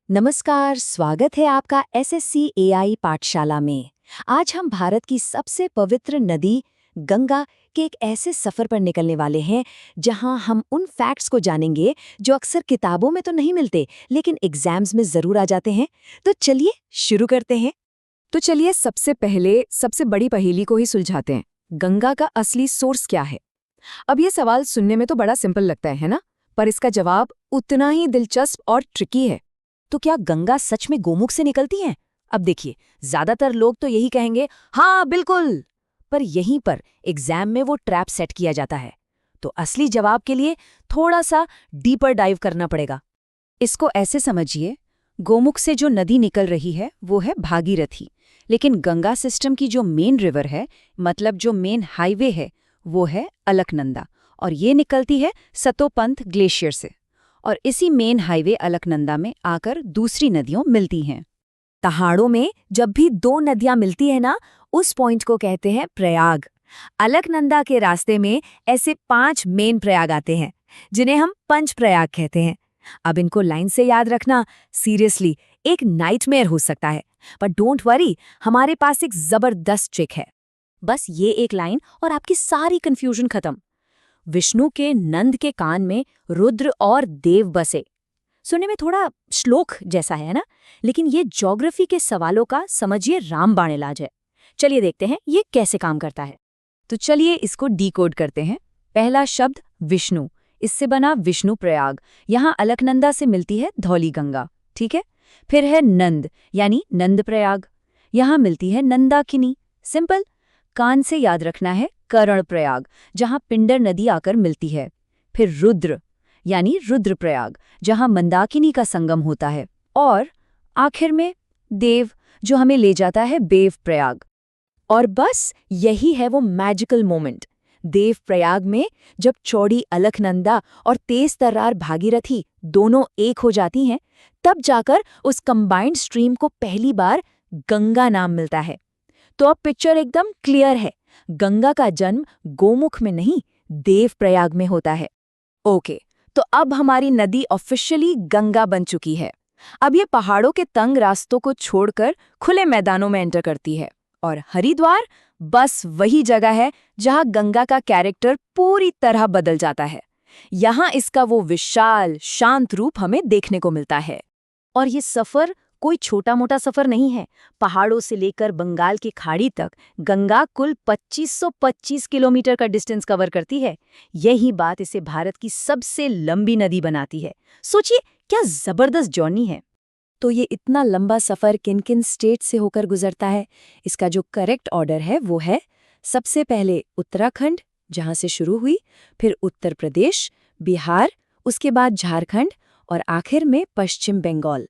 नमस्कार, स्वागत है आपका एसएससी एआई पाठशाला में। आज हम भारत की सबसे पवित्र नदी गंगा के एक ऐसे सफर पर निकलने वाले हैं जहां हम उन फैक्ट्स को जानेंगे जो अक्सर किताबों में तो नहीं मिलते लेकिन एग्जाम्स में जरूर आ जाते हैं। तो चलिए शुरू करते हैं। तो चलिए सबसे पहले सबसे बड़ी पहेली को ही सुलझाते हैं। गंगा का असली सोर्स क्या है? अब ये सवाल सुनने में तो बड़ा सिंपल लगता है ना? पर इसका जवाब उतना ही दिलचस्प और ट्रिकी है। तो क्या गंगा सच में गोमुख से निकलती है? अब देखिए, ज्यादातर लोग तो यही कहेंगे, हाँ बिल्कुल। पर यहीं पर एग्जाम में वो ट्रैप सेट किया जाता है। तो असली जवाब के लिए थोड़ा सा डीपर डाइव करना पड़ेगा। इसको ऐसे समझिए, गोमुख से जो नदी निकल रही है वो है भागीरथी, लेकिन गंगा सिस्टम की जो मेन रिवर है, मतलब जो मेन हाईवे है, वो है अलकनंदा, और ये निकलती है सतोपंथ ग्लेशियर से। और इसी मेन हाईवे अलकनंदा में आकर दूसरी नदियों मिलती हैं। पहाड़ों में जब भी दो नदियां मिलती है ना, उस पॉइंट को कहते हैं प्रयाग। अलकनंदा के रास्ते में ऐसे 5 मेन प्रयाग आते हैं जिन्हें हम पंच प्रयाग कहते हैं। अब इनको लाइन से याद रखना सीरियसली एक नाइटमेयर हो सकता है, पर डोंट वरी, हमारे पास एक जबरदस्त ट्रिक है। बस ये एक लाइन और आपकी सारी कंफ्यूजन खत्म। विष्णु के नंद के कान में रुद्र और देव बसे। सुनने में थोड़ा श्लोक जैसा है ना, लेकिन ये ज्योग्राफी के सवालों का समझिए रामबाण इलाज है। चलिए देखते हैं ये कैसे काम करता है। तो चलिए इसको डीकोड करते हैं। पहला शब्द विष्णु, इससे बना विष्णु प्रयाग। यहाँ अलकनंदा से मिलती है धौली गंगा, ठीक है। फिर है नंद, यानी नंद प्रयाग। यहाँ मिलती है नंदाकिनी, सिंपल। कान से याद रखना है कर्ण प्रयाग, जहाँ पिंडर नदी आकर मिलती है। फिर रुद्र, यानी रुद्रप्रयाग, जहाँ मंदाकिनी का संगम होता है। और आखिर में देव, जो हमें ले जाता है बेव प्रयाग। और बस यही है वो मैजिकल मोमेंट। देव प्रयाग में जब चौड़ी अलकनंदा और तेज तर्रार भागीरथी दोनों एक हो जाती हैं, तब जाकर उस कंबाइंड स्ट्रीम को पहली बार गंगा नाम मिलता है। तो अब पिक्चर एकदम क्लियर है, गंगा का जन्म गोमुख में नहीं, देव प्रयाग में होता है। ओके, तो अब हमारी नदी ऑफिशियली गंगा बन चुकी है। अब ये पहाड़ों के तंग रास्तों को छोड़कर खुले मैदानों में एंटर करती है, और हरिद्वार बस वही जगह है जहां गंगा का कैरेक्टर पूरी तरह बदल जाता है। यहाँ इसका वो विशाल शांत रूप हमें देखने को मिलता है। और ये सफर कोई छोटा मोटा सफर नहीं है। पहाड़ों से लेकर बंगाल की खाड़ी तक गंगा कुल 2525 किलोमीटर का डिस्टेंस कवर करती है। यही बात इसे भारत की सबसे लंबी नदी बनाती है। सोचिए क्या जबरदस्त जर्नी है। तो ये इतना लंबा सफर किन किन स्टेट से होकर गुजरता है? इसका जो करेक्ट ऑर्डर है वो है सबसे पहले उत्तराखंड, जहां से शुरू हुई, फिर उत्तर प्रदेश, बिहार, उसके बाद झारखंड और आखिर में पश्चिम बंगाल।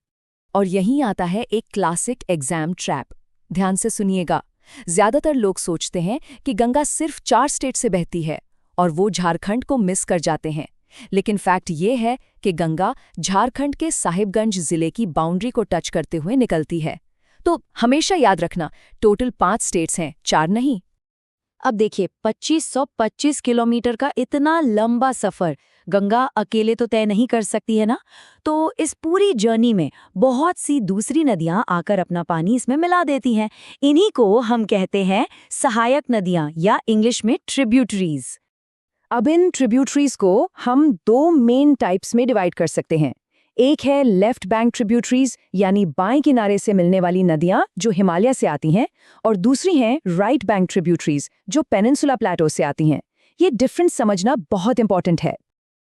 और यहीं आता है एक क्लासिक एग्जाम ट्रैप। ध्यान से सुनिएगा। ज्यादातर लोग सोचते हैं कि गंगा सिर्फ 4 स्टेट से बहती है और वो झारखंड को मिस कर जाते हैं, लेकिन फैक्ट ये है कि गंगा झारखंड के साहिबगंज जिले की बाउंड्री को टच करते हुए निकलती है। तो हमेशा याद रखना, टोटल 5 स्टेट्स हैं, 4 नहीं। अब देखिए, 2525 किलोमीटर का इतना लंबा सफर गंगा अकेले तो तय नहीं कर सकती है ना। तो इस पूरी जर्नी में बहुत सी दूसरी नदियां आकर अपना पानी इसमें मिला देती हैं। इन्हीं को हम कहते हैं सहायक नदियां, या इंग्लिश में ट्रिब्यूटरीज। अब इन ट्रिब्यूटरीज को हम 2 मेन टाइप्स में डिवाइड कर सकते हैं। एक है लेफ्ट बैंक ट्रिब्यूटरीज, यानी बाएं किनारे से मिलने वाली नदियां जो हिमालय से आती हैं, और दूसरी हैं राइट बैंक ट्रिब्यूटरीज, जो पेनिनसुला प्लेटो से आती हैं। ये डिफरेंस समझना बहुत इंपॉर्टेंट है।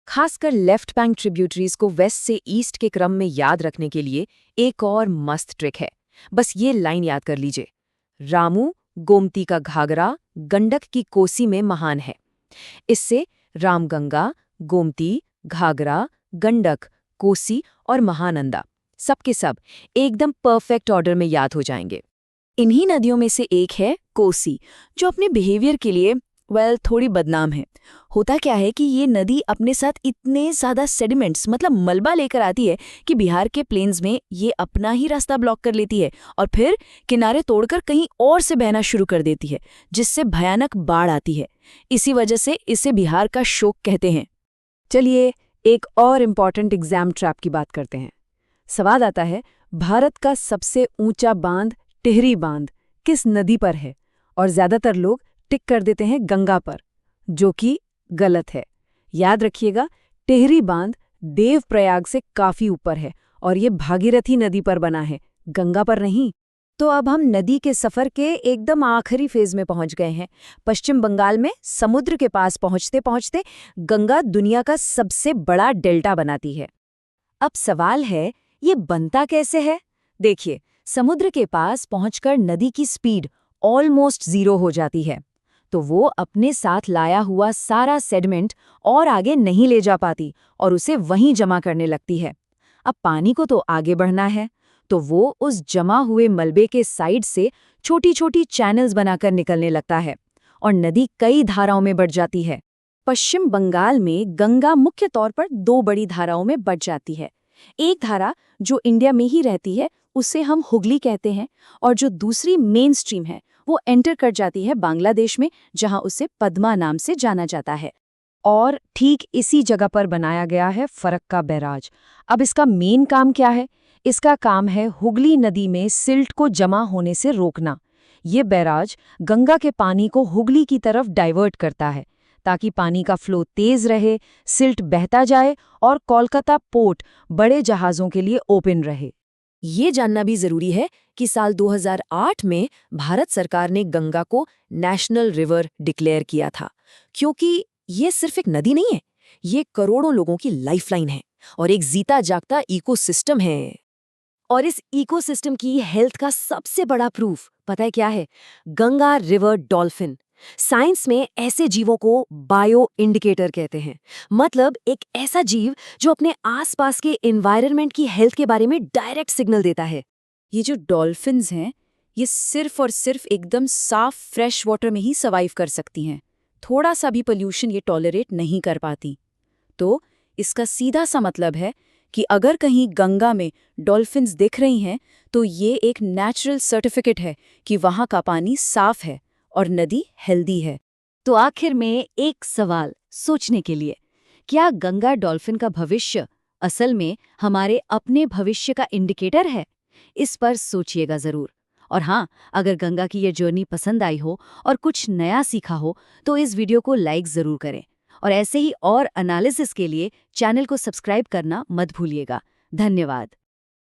खासकर लेफ्ट बैंक ट्रिब्यूटरीज को वेस्ट से ईस्ट के क्रम में याद रखने के लिए एक और मस्त ट्रिक है। बस ये लाइन याद कर लीजिए, रामू गोमती का घाघरा गंडक की कोसी में महान है। इससे रामगंगा, गोमती, घाघरा, गंडक, कोसी और महानंदा सबके सब एकदम परफेक्ट ऑर्डर में याद हो जाएंगे। इन्हीं नदियों में से एक है कोसी, जो अपने बिहेवियर के लिए थोड़ी बदनाम है। होता क्या है कि ये नदी अपने साथ इतने ज़्यादा सेडिमेंट्स, मतलब मलबा लेकर आती है कि बिहार के प्लेन्स में ये अपना ही रास्ता ब्लॉक कर लेती है और फिर किनारे तोड़कर कहीं और से बहना शुरू कर देती है, जिससे भयानक बाढ़ आती है। इसी वजह से इसे बिहार का शोक कहते हैं। चलिए एक और इम्पॉर्टेंट एग्जाम ट्रैप की बात करते हैं। सवाल आता है, भारत का सबसे ऊंचा बांध टिहरी बांध किस नदी पर है? और ज्यादातर लोग टिक कर देते हैं गंगा पर, जो कि गलत है। याद रखिएगा, टिहरी बांध देवप्रयाग से काफी ऊपर है और ये भागीरथी नदी पर बना है, गंगा पर नहीं। तो अब हम नदी के सफर के एकदम आखिरी फेज में पहुंच गए हैं। पश्चिम बंगाल में समुद्र के पास पहुंचते पहुंचते गंगा दुनिया का सबसे बड़ा डेल्टा बनाती है। अब सवाल है, ये बनता कैसे है? देखिए, समुद्र के पास पहुंचकर नदी की स्पीड ऑलमोस्ट 0 हो जाती है, तो वो अपने साथ लाया हुआ सारा सेडिमेंट और आगे नहीं ले जा पाती और उसे वहीं जमा करने लगती है। अब पानी को तो आगे बढ़ना है, तो वो उस जमा हुए मलबे के साइड से छोटी छोटी चैनल्स बनाकर निकलने लगता है और नदी कई धाराओं में बढ़ जाती है। पश्चिम बंगाल में गंगा मुख्य तौर पर 2 बड़ी धाराओं में बढ़ जाती है। एक धारा जो इंडिया में ही रहती है, उसे हम हुगली कहते हैं, और जो दूसरी मेन स्ट्रीम है वो एंटर कर जाती है बांग्लादेश में, जहां उसे पद्मा नाम से जाना जाता है। और ठीक इसी जगह पर बनाया गया है फरक्का बैराज। अब इसका मेन काम क्या है? इसका काम है हुगली नदी में सिल्ट को जमा होने से रोकना। ये बैराज गंगा के पानी को हुगली की तरफ डाइवर्ट करता है ताकि पानी का फ्लो तेज रहे, सिल्ट बहता जाए और कोलकाता पोर्ट बड़े जहाज़ों के लिए ओपन रहे। ये जानना भी जरूरी है कि साल 2008 में भारत सरकार ने गंगा को नेशनल रिवर डिक्लेयर किया था, क्योंकि ये सिर्फ एक नदी नहीं है, ये करोड़ों लोगों की लाइफलाइन है और एक जीता जागता इकोसिस्टम है। और इस इकोसिस्टम की हेल्थ का सबसे बड़ा प्रूफ पता है क्या है? Ganga river dolphin. साइंस में ऐसे जीवों को बायो इंडिकेटर कहते हैं, मतलब एक ऐसा जीव जो अपने आसपास के एनवायरनमेंट की हेल्थ के बारे में डायरेक्ट सिग्नल देता है। ये जो डॉल्फिन्स हैं, ये सिर्फ और सिर्फ एकदम साफ फ्रेश वाटर में ही सर्वाइव कर सकती हैं। थोड़ा सा भी पोल्यूशन ये टॉलरेट नहीं कर पाती। तो इसका सीधा सा मतलब है कि अगर कहीं गंगा में डॉल्फिन्स दिख रही हैं, तो ये एक नेचुरल सर्टिफिकेट है कि वहाँ का पानी साफ है और नदी हेल्दी है। तो आखिर में एक सवाल सोचने के लिए, क्या गंगा डॉल्फिन का भविष्य असल में हमारे अपने भविष्य का इंडिकेटर है? इस पर सोचिएगा जरूर। और हाँ, अगर गंगा की ये जर्नी पसंद आई हो और कुछ नया सीखा हो तो इस वीडियो को लाइक जरूर करें, और ऐसे ही और एनालिसिस के लिए चैनल को सब्सक्राइब करना मत भूलिएगा। धन्यवाद।